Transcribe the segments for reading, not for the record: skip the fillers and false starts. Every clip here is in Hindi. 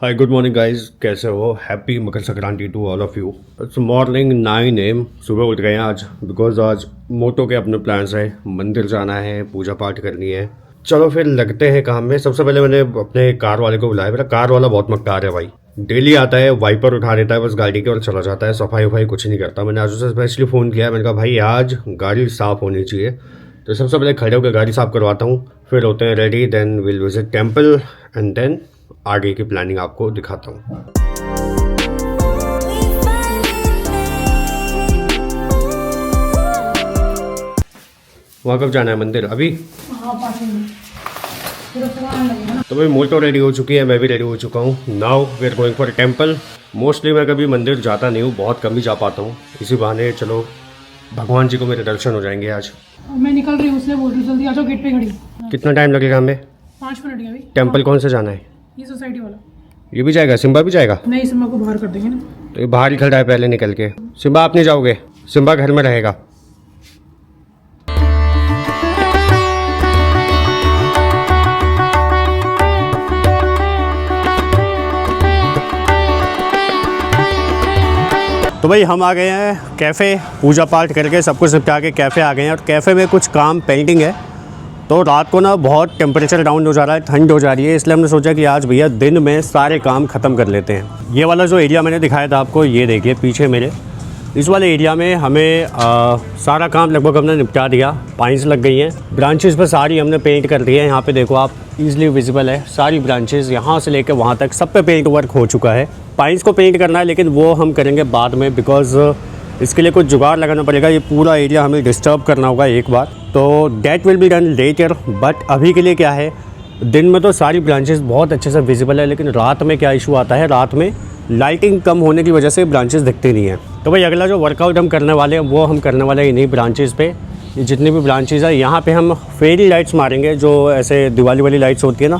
हाय गुड मॉर्निंग गाइस, कैसे हो? Happy Makar Sankranti to all of you. It's morning 9 AM, सुबह उठ गए हैं आज बिकॉज आज मोटो के अपने प्लान्स है, मंदिर जाना है, पूजा पाठ करनी है। चलो फिर लगते हैं काम में। सबसे पहले मैंने अपने कार वाले को बुलाया। मेरा कार वाला बहुत मक्कार है भाई, डेली आता है, वाइपर उठा देता है बस गाड़ी के और चला जाता है, सफाई वफाई कुछ नहीं करता। मैंने आज उसे स्पेशली फ़ोन किया, मैंने कहा भाई आज गाड़ी साफ़ होनी चाहिए। तो सबसे पहले खड़े होकर गाड़ी साफ़ करवाता हूँ, फिर होते हैं ready, then will visit temple and then आगे की प्लानिंग आपको दिखाता हूँ। वहाँ कब जाना है मंदिर? अभी तो भाई मोटो रेडी हो चुकी है, मैं भी रेडी हो चुका हूँ। Now we are going for temple. Mostly मैं कभी मंदिर जाता नहीं हूँ, बहुत कम ही जा पाता हूँ। इसी बहाने चलो भगवान जी को मेरे दर्शन हो जाएंगे आज। मैं निकल रही हूँ, इसलिए बोल रही हूँ जल्दी आ जाओ, गेट पे खड़ी। कितना टाइम लगेगा हमें? 5 मिनट अभी। टेम्पल कौन से जाना है? ये सोसाइटी वाला। ये भी जाएगा? सिम्बा भी जाएगा? नहीं, सिम्बा को बाहर कर देंगे ना। तो ये बाहर ही खड़ा है पहले निकल के। सिम्बा आप नहीं जाओगे? सिम्बा घर में रहेगा। तो भाई हम आ गए हैं कैफ़े, पूजा पाठ करके सब कुछ निपटा के कैफ़े आ गए हैं। और कैफ़े में कुछ काम पेंडिंग है, तो रात को ना बहुत टेम्परेचर डाउन हो जा रहा है, ठंड हो जा रही है, इसलिए हमने सोचा कि आज भैया दिन में सारे काम ख़त्म कर लेते हैं। ये वाला जो एरिया मैंने दिखाया था आपको, ये देखिए पीछे मेरे, इस वाले एरिया में हमें सारा काम लगभग हमने निपटा दिया। पाइंस लग गई हैं, ब्रांचेस पर सारी हमने पेंट कर दी है। यहाँ पे देखो आप, ईजिली विजिबल है सारी ब्रांचेस, यहाँ से लेकर वहाँ तक सब पे पेंट वर्क हो चुका है। पाइंस को पेंट करना है लेकिन वो हम करेंगे बाद में, बिकॉज इसके लिए कुछ जुगाड़ लगाना पड़ेगा। ये पूरा एरिया हमें डिस्टर्ब करना होगा एक बार, तो that will be done later. But अभी के लिए क्या है, दिन में तो सारी ब्रांचेस बहुत अच्छे से विजिबल है, लेकिन रात में क्या इशू आता है, रात में लाइटिंग कम होने की वजह से ब्रांचेस दिखती नहीं है। तो भाई अगला जो वर्कआउट हम करने वाले हैं वो हम करने वाले हैं इन्हीं ब्रांचेस पे। ये जितनी भी ब्रांचेस है यहाँ पे हम फेरी लाइट्स मारेंगे, जो ऐसे दिवाली वाली लाइट्स होती है ना,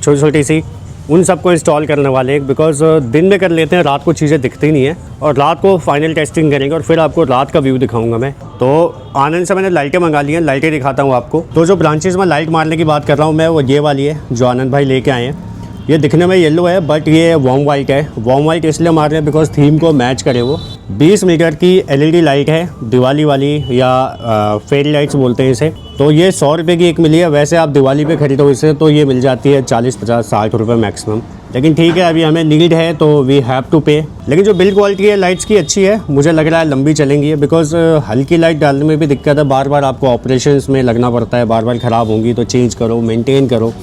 छोटी छोटी सी, उन सबको इंस्टॉल करने वाले हैं। बिकॉज दिन में कर लेते हैं, रात को चीज़ें दिखती नहीं है, और रात को फाइनल टेस्टिंग करेंगे और फिर आपको रात का व्यू दिखाऊंगा मैं। तो आनंद से मैंने लाइटें मंगा ली हैं, लाइटें दिखाता हूँ आपको। तो जो ब्रांचेस में लाइट मारने की बात कर रहा हूँ मैं, वो ये वाली है जो आनंद भाई लेके आए हैं। ये दिखने में येलो है बट ये वार्म वाइट है। वार्म वाइट इसलिए मार रहे हैं बिकॉज थीम को मैच करे वो। 20 मीटर की LED लाइट है, दिवाली वाली या फेरी लाइट्स बोलते हैं इसे। तो ये 100 रुपये की एक मिली है। वैसे आप दिवाली पे खरीदो इसे तो ये मिल जाती है 40, 50, 60 रुपये मैक्सिमम, लेकिन ठीक है अभी हमें नीड है तो वी हैव टू पे। लेकिन जो बिल्ड क्वालिटी है लाइट्स की अच्छी है, मुझे लग रहा है लंबी चलेंगी, बिकॉज हल्की लाइट डालने में भी दिक्कत है, बार बार आपको ऑपरेशंस में लगना पड़ता है, बार बार ख़राब होंगी तो चेंज करो, मेंटेन करो।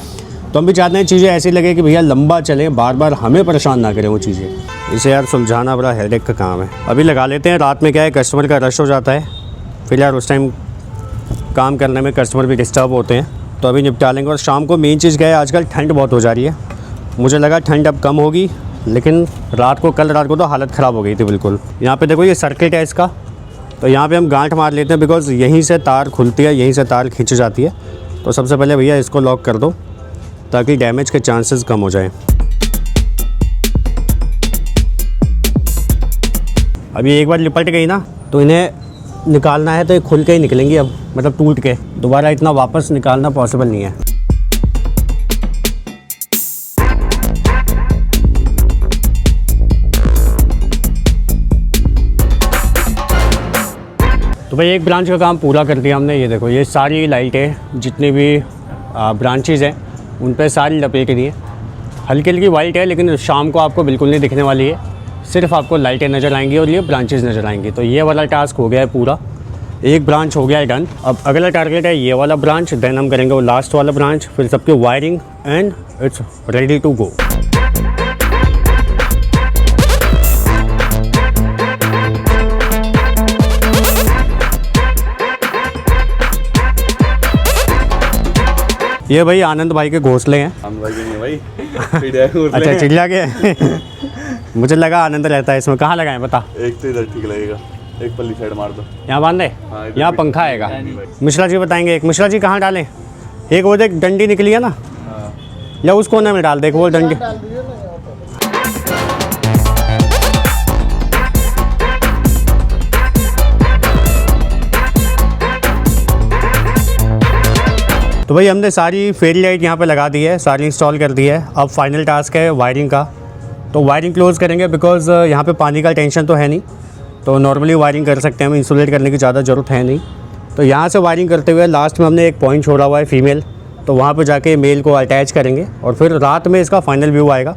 तो हम भी चाहते हैं चीज़ें ऐसी लगे कि भैया लंबा चलें, बार बार हमें परेशान ना करें वो चीज़ें। इसे यार सुलझाना बड़ा हेडेक का काम है। अभी लगा लेते हैं, रात में क्या है कस्टमर का रश हो जाता है, फिर यार उस टाइम काम करने में कस्टमर भी डिस्टर्ब होते हैं, तो अभी निपटा लेंगे। और शाम को मेन चीज़ क्या है, आजकल ठंड बहुत हो जा रही है, मुझे लगा ठंड अब कम होगी, लेकिन कल रात को तो हालत ख़राब हो गई थी बिल्कुल। यहाँ पे देखो ये सर्किट है इसका, तो यहाँ पे हम गांठ मार लेते हैं बिकॉज यहीं से तार खुलती है, यहीं से तार खींच जाती है। तो सबसे पहले भैया इसको लॉक कर दो ताकि डैमेज के चांसेस कम हो जाएं। अभी एक बार लिपट गई ना तो इन्हें निकालना है तो ये खुल के ही निकलेंगी अब, मतलब टूट के। दोबारा इतना वापस निकालना पॉसिबल नहीं है। तो भाई एक ब्रांच का काम पूरा कर दिया हमने। ये देखो ये सारी लाइटें जितनी भी ब्रांचेज़ हैं उन पर सारी लपेट दी है। हल्की हल्की वाइट है लेकिन शाम को आपको बिल्कुल नहीं दिखने वाली है, सिर्फ आपको लाइटें नज़र आएंगी और ये ब्रांचेस नज़र आएंगी। तो ये वाला टास्क हो गया है पूरा, एक ब्रांच हो गया है डन। अब अगला टारगेट है ये वाला ब्रांच, देन हम करेंगे वो लास्ट वाला ब्रांच, फिर सबकी wiring and it's ready to go. ये भाई आनंद भाई के घोंसले हैं। आनंद भाई के नहीं भाई अच्छा चिड़िया के मुझे लगा आनंद रहता है इसमें। कहाँ लगाएं बता? एक तो इधर ठीक लगेगा, एक पल्ली साइड मार दो। यहाँ बांध दे, यहाँ पंखा आएगा। मिश्रा जी बताएंगे एक। मिश्रा जी कहाँ डालें? एक वो देख डंडी निकली है ना, या उस कोने में डाल दे वो डंडी। तो भाई हमने सारी फेरी लाइट यहाँ पे लगा दी है, सारी इंस्टॉल कर दी है। अब फाइनल टास्क है वायरिंग का। तो वायरिंग क्लोज़ करेंगे बिकॉज़ यहाँ पे पानी का टेंशन तो है नहीं, तो नॉर्मली वायरिंग कर सकते हैं हम, इंसुलेट करने की ज़्यादा ज़रूरत है नहीं। तो यहाँ से वायरिंग करते हुए लास्ट में हमने एक पॉइंट छोड़ा हुआ है फीमेल, तो वहाँ पे जाके मेल को अटैच करेंगे और फिर रात में इसका फाइनल व्यू आएगा।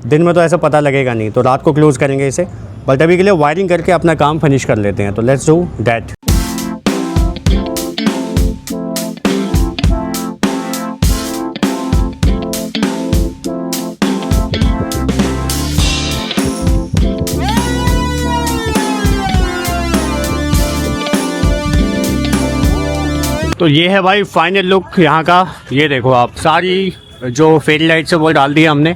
दिन में तो ऐसा पता लगेगा नहीं, तो रात को क्लोज़ करेंगे इसे, बट अभी के लिए वायरिंग करके अपना काम फिनिश कर लेते हैं। तो लेट्स डू दैट। तो ये है भाई फाइनल लुक यहाँ का। ये देखो आप, सारी जो फेरी लाइट्स है वो डाल दी हमने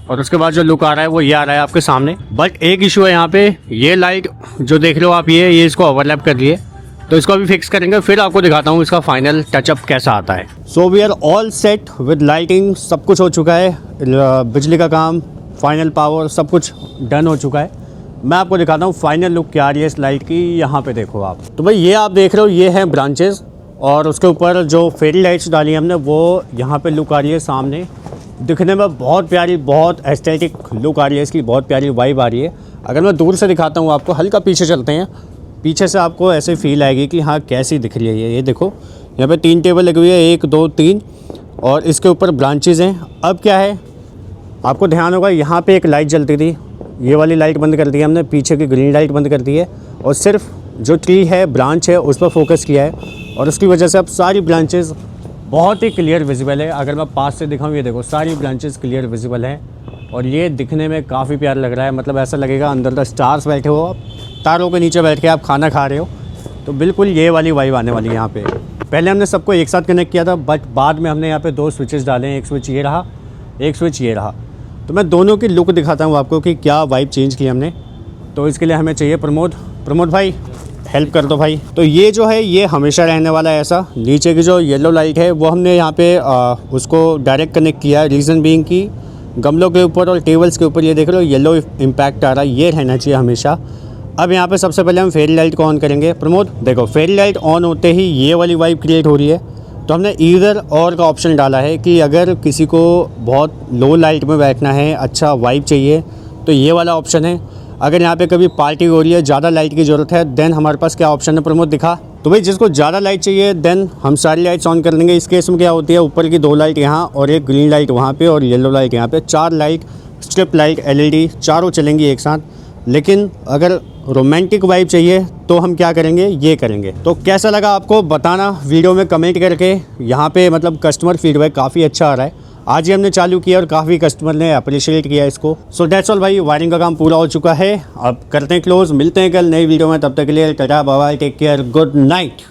और उसके बाद जो लुक आ रहा है वो ये आ रहा है आपके सामने। बट एक इशू है यहाँ पे, ये लाइट जो देख रहे हो आप, ये इसको ओवरलैप कर रही है, तो इसको अभी फिक्स करेंगे, फिर आपको दिखाता हूँ इसका फाइनल टचअप कैसा आता है। So we are all set with lighting, सब कुछ हो चुका है, बिजली का काम, फाइनल पावर, सब कुछ डन हो चुका है। मैं आपको दिखाता हूँ फाइनल लुक क्या आ रही है इस लाइट की। यहाँ पे देखो आप, तो भाई ये आप देख रहे हो, ये हैं ब्रांचेस और उसके ऊपर जो फेरी लाइट्स डाली हमने वो यहाँ पे लुक आ रही है सामने। दिखने में बहुत प्यारी, बहुत एस्थेटिक लुक आ रही है इसकी, बहुत प्यारी वाइब आ रही है। अगर मैं दूर से दिखाता हूँ आपको, हल्का पीछे चलते हैं, पीछे से आपको ऐसे फील आएगी कि हाँ कैसी दिख रही है ये देखो, यहाँ पे 3 टेबल लगी हुई है, 1 2 3, और इसके ऊपर ब्रांचेज़ हैं। अब क्या है, आपको ध्यान होगा यहाँ पे एक लाइट जलती थी, ये वाली लाइट बंद कर दी है हमने, पीछे की ग्रीन लाइट बंद कर दी है और सिर्फ जो ट्री है, ब्रांच है, उस पर फोकस किया है और उसकी वजह से अब सारी ब्रांचेज़ बहुत ही क्लियर विजिबल है। अगर मैं पास से दिखाऊँ, ये देखो सारी ब्रांचेज़ क्लियर विजिबल हैं और ये दिखने में काफ़ी प्यारा लग रहा है। मतलब ऐसा लगेगा अंदर द स्टार्स बैठे हो आप, तारों के नीचे बैठ के आप खाना खा रहे हो, तो बिल्कुल ये वाली वाइब आने वाली है यहाँ पे। पहले हमने सबको एक साथ कनेक्ट किया था, बट बाद में हमने यहाँ पे 2 स्विचेस डाले हैं, एक स्विच ये रहा, एक स्विच ये रहा। तो मैं दोनों की लुक दिखाता हूँ आपको कि क्या वाइब चेंज की हमने। तो इसके लिए हमें चाहिए प्रमोद भाई, हेल्प कर दो भाई। तो ये जो है ये हमेशा रहने वाला है ऐसा। नीचे की जो येलो लाइट है वो हमने यहाँ पे उसको डायरेक्ट कनेक्ट किया है, रीज़न बीइंग कि गमलों के ऊपर और टेबल्स के ऊपर ये देख रहे हो येलो इम्पैक्ट आ रहा है, ये रहना चाहिए हमेशा। अब यहाँ पे सबसे पहले हम फेरी लाइट को ऑन करेंगे। प्रमोद देखो, फेरी लाइट ऑन होते ही ये वाली वाइब क्रिएट हो रही है, तो हमने ईदर और का ऑप्शन डाला है कि अगर किसी को बहुत लो लाइट में बैठना है, अच्छा वाइब चाहिए, तो ये वाला ऑप्शन है। अगर यहाँ पे कभी पार्टी हो रही है, ज़्यादा लाइट की ज़रूरत है, देन हमारे पास क्या ऑप्शन है प्रमोद दिखा। तो भाई जिसको ज़्यादा लाइट चाहिए देन हम सारी लाइट्स ऑन कर लेंगे। इस केस में क्या होती है, ऊपर की 2 लाइट यहाँ और एक ग्रीन लाइट वहाँ पे और येलो लाइट यहाँ पे, 4 लाइट, स्ट्रिप लाइट, LED चारों चलेंगी एक साथ। लेकिन अगर रोमांटिक वाइब चाहिए तो हम क्या करेंगे, ये करेंगे। तो कैसा लगा आपको बताना वीडियो में कमेंट करके। यहाँ पे मतलब कस्टमर फीडबैक काफ़ी अच्छा आ रहा है। आज ही हमने चालू किया और काफ़ी कस्टमर ने अप्रिशिएट किया इसको। सो दैट्स ऑल भाई, वायरिंग का काम पूरा हो चुका है। अब करते हैं क्लोज, मिलते हैं कल नई वीडियो में। तब तक के लिए टाटा bye bye, take care, good night.